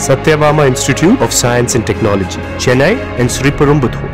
Satyabama Institute of Science and Technology, Chennai and Sriperumbudur.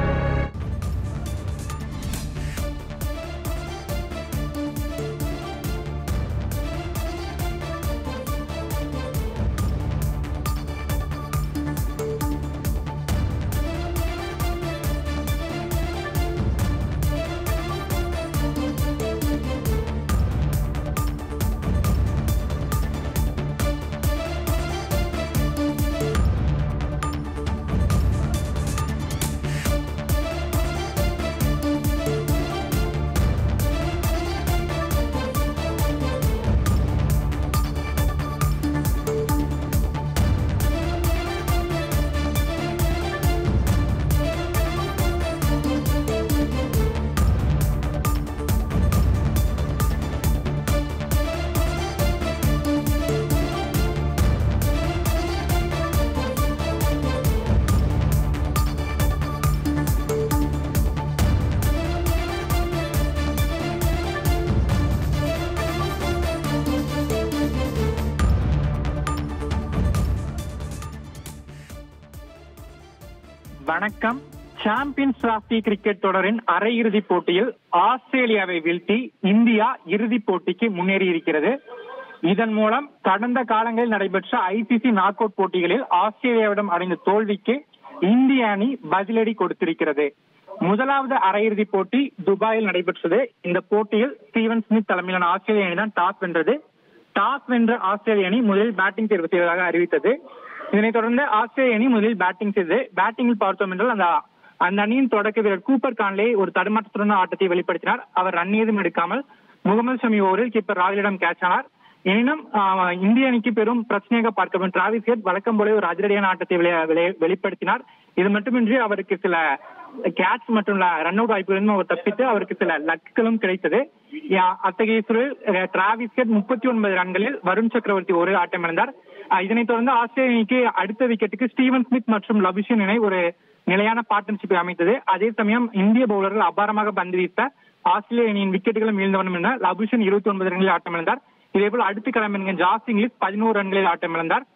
வணக்கம். Champions trophy cricket தொடரின் அரையிறுதிப் போட்டியில் ஆஸ்திரேலியாவை வீழ்த்தி இந்தியா இறுதிப் போட்டிக்கு முன்னேறி இருக்கிறது. இதன் மூலம் கடந்த காலங்களில் நடைபெற்ற ஐசிசி நாக் அவுட் போட்டிகளில் ஆஸ்திரேலியாவிடம் அடைந்த தோல்விக்கு இந்திய அணி பதிலடி கொடுத்திருக்கிறது. முதலாவது அரையிறுதிப் போட்டி துபாயில் நடைபெற்றது. இந்த போட்டியில் ஸ்டீவன் ஸ்மித் தலைமையிலான ஆஸ்திரேலிய அணி தான் டாஸ் வென்றது. டாஸ் வென்ற ஆஸ்திரேலிய அணி முதலில் பேட்டிங் தேர்வு செய்வதாக அறிவித்தது. இதனைத் தொடர்ந்து ஆஸ்திரேலிய அணி முதலில் பேட்டிங் செய்தது. பேட்டிங்கில் பார்த்தோம் என்றால் அந்த அணியின் தொடக்க வீரர் கூப்பர் கான்லே ஒரு தடுமாற்றத்துடன் ஆட்டத்தை வெளிப்படுத்தினார். அவர் ரன் ஏதும் எடுக்காமல் முகமது ஷமி ஓவரில் கீப்பர் ராகுலிடம் கேட்ச் ஆனார். எனினும் இந்திய அணிக்கு பெரும் பிரச்சனையாக பார்க்கப்படும் டிராவிஸ் ஹெட் வழக்கம் போல ஒரு அதிரடியான ஆட்டத்தை வெளிப்படுத்தினார். இது மட்டுமின்றி அவருக்கு சில கேட்ச் மற்றும் ரன் அவுட் வாய்ப்புகளும் அவர் தப்பித்து அவருக்கு சில லக்குகளும் கிடைத்தது. அத்தகைய சூழலில் டிராவிஸ் ஹெட் 39 ரன்களில் வருண் சக்கரவர்த்தி ஒரு ஆட்டம் இழந்தார். இதனைத் தொடர்ந்து ஆஸ்திரேலிய அணிக்கு அடுத்த விக்கெட்டுக்கு ஸ்டீவன் ஸ்மித் மற்றும் லபுஷன் இணை ஒரு நிலையான பார்ட்னர்ஷிப்பை அமைத்தது. அதே சமயம் இந்திய பவுலர்கள் அபாரமாக பந்து வீச ஆஸ்திரேலிய அணியின் விக்கெட்டுகளும் வீழ்ந்தவனும் என லபுஷன் 29 ரன்களில் ஆட்டம் இழந்தார். இதேபோல் அடுத்து களமிறங்கிய ஜாஸ் இங்கிலீஷ் 11 ரன்களில் ஆட்டம் இழந்தார்.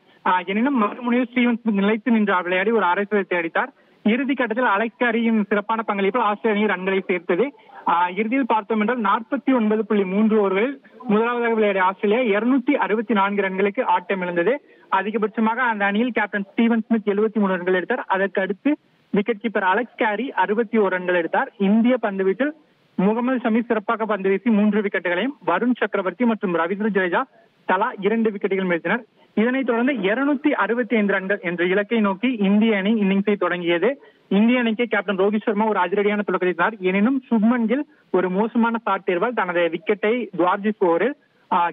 எனினும் மறுமுனையில் ஸ்டீவன் ஸ்மித் நிலைத்து நின்று விளையாடி ஒரு அரை சதத்தை அடித்தார். இறுதி கட்டத்தில் அலெக்ஸ் கேரியின் சிறப்பான பங்களிப்பில் ஆஸ்திரேலிய அணி ரன்களை சேர்த்தது. இறுதியில் பார்த்தோம் என்றால் 49.3 ஓவர்களில் முதலாவதாக விளையாடிய ஆஸ்திரேலியா 264 ரன்களுக்கு ஆட்டம் இழந்தது. அதிகபட்சமாக அந்த அணியில் கேப்டன் ஸ்டீவன் ஸ்மித் 73 ரன்கள் எடுத்தார். அதற்கு அடுத்து விக்கெட் கீப்பர் அலெக்ஸ் கேரி 61 ரன்கள் எடுத்தார். இந்திய பந்து வீச்சில் முகமது ஷமி சிறப்பாக பந்து வீசி 3 விக்கெட்டுகளையும் வருண் சக்கரவர்த்தி மற்றும் ரவீந்திர ஜடேஜா தலா 2 விக்கெட்டுகள் வீழ்த்தினர். இதனைத் தொடர்ந்து 265 ரன்கள் என்ற இலக்கை நோக்கி இந்திய அணி இன்னிங்ஸை தொடங்கியது. இந்திய அணிக்கு கேப்டன் ரோஹித் சர்மா ஒரு அதிரடியான தொடக்கத்தை. எனினும் சுப்மன் கில் ஒரு மோசமான ஷாட் தேர்வால் தனது விக்கெட்டை துவார்ஜிஸ் ஓவரில்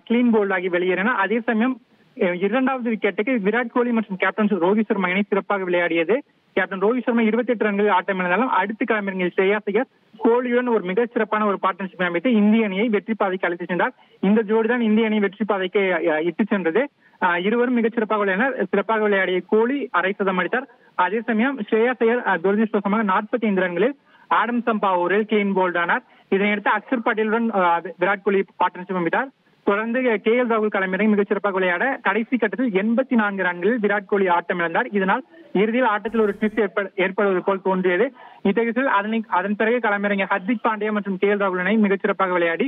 கிளீன் போல்ட் ஆகி வெளியேறினார். அதே சமயம் இரண்டாவது விக்கெட்டுக்கு விராட் கோலி மற்றும் கேப்டன் ரோஹித் சர்மா இணை சிறப்பாக விளையாடியது. கேப்டன் ரோஹித் சர்மா 28 ரன்களில் ஆட்டம் இழந்தாலும் அடுத்து களமிறங்கிய ஸ்ரேயாஸ் ஐயர் கோலியுடன் ஒரு மிக சிறப்பான ஒரு பார்ட்னர்ஷிப்பை அமைத்து இந்திய அணியை வெற்றி பாதைக்கு அழைத்து சென்றார். இந்த ஜோடிதான் இந்திய அணி வெற்றி பாதைக்கு இட்டு சென்றது. இருவரும் மிகச்சிறப்பாக விளையாடினர். சிறப்பாக விளையாடிய கோலி அரை சதம் அடித்தார். அதே சமயம் ஸ்ரேயாஸ் ஐயர் துரதிருஷ்டவசமாக 45 ரன்களில் ஆடம் சம்பா ஓவரில் கிளீன் போல்ட் ஆனார். இதனையடுத்து அக்ஷர் பட்டேலுடன் விராட் கோலி பார்ட்னர்ஷிப் அமைத்தார். தொடர்ந்து KL ராகுல் களமிறங்கி மிகச்சிறப்பாக விளையாட கடைசி கட்டத்தில் 84 ரன்களில் விராட் கோலி ஆட்டம் இழந்தார். இதனால் இறுதியில் ஆட்டத்தில் ஒரு ட்விஸ்ட் ஏற்படுவது போல் தோன்றியது. இத்தகைய அதன் பிறகு களமிறங்கிய ஹர்திக் பாண்டியா மற்றும் KL ராகுல் இணை மிகச்சிறப்பாக விளையாடி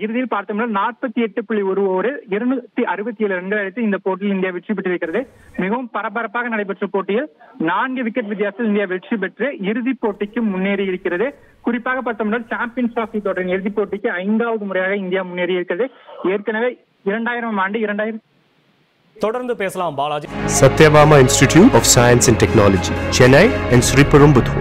இறுதியில் பார்த்தோம்னா 48.1 ஓவரில் 267 ரன்கள் அடித்து இந்த போட்டியில் இந்தியா வெற்றி பெற்றிருக்கிறது. மிகவும் பரபரப்பாக நடைபெற்ற போட்டியில் 4 விக்கெட் வித்தியாசத்தில் இந்தியா வெற்றி பெற்று இறுதிப் போட்டிக்கு முன்னேறி இருக்கிறது. குறிப்பாக பார்த்தோம்னா சாம்பியன்ஸ் டிராபி தொடரின் இறுதிப் போட்டிக்கு 5வது முறையாக இந்தியா முன்னேறி இருக்கிறது. ஏற்கனவே 2000 ஆண்டு தொடர்ந்து பேசலாம் Balaji. Satyabama Institute of Science and Technology, Chennai and Sriperumbudur.